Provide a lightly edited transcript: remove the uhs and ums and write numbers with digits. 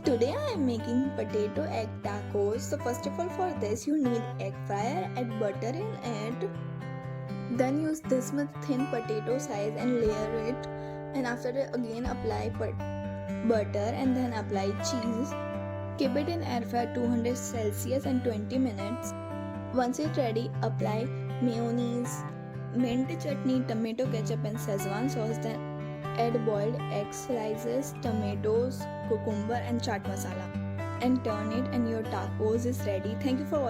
Today I am making potato egg tacos. So first of all, for this you need egg fryer, add butter in it. Then use this much thin potato size and layer it. And after that again apply butter and then apply cheese. Keep it in air fryer 200 Celsius and 20 minutes. Once it's ready, apply mayonnaise, mint chutney, tomato ketchup and Szechuan sauce. Then add boiled egg slices, tomatoes, cucumber and chaat masala and turn it and your tacos is ready. Thank you for watching.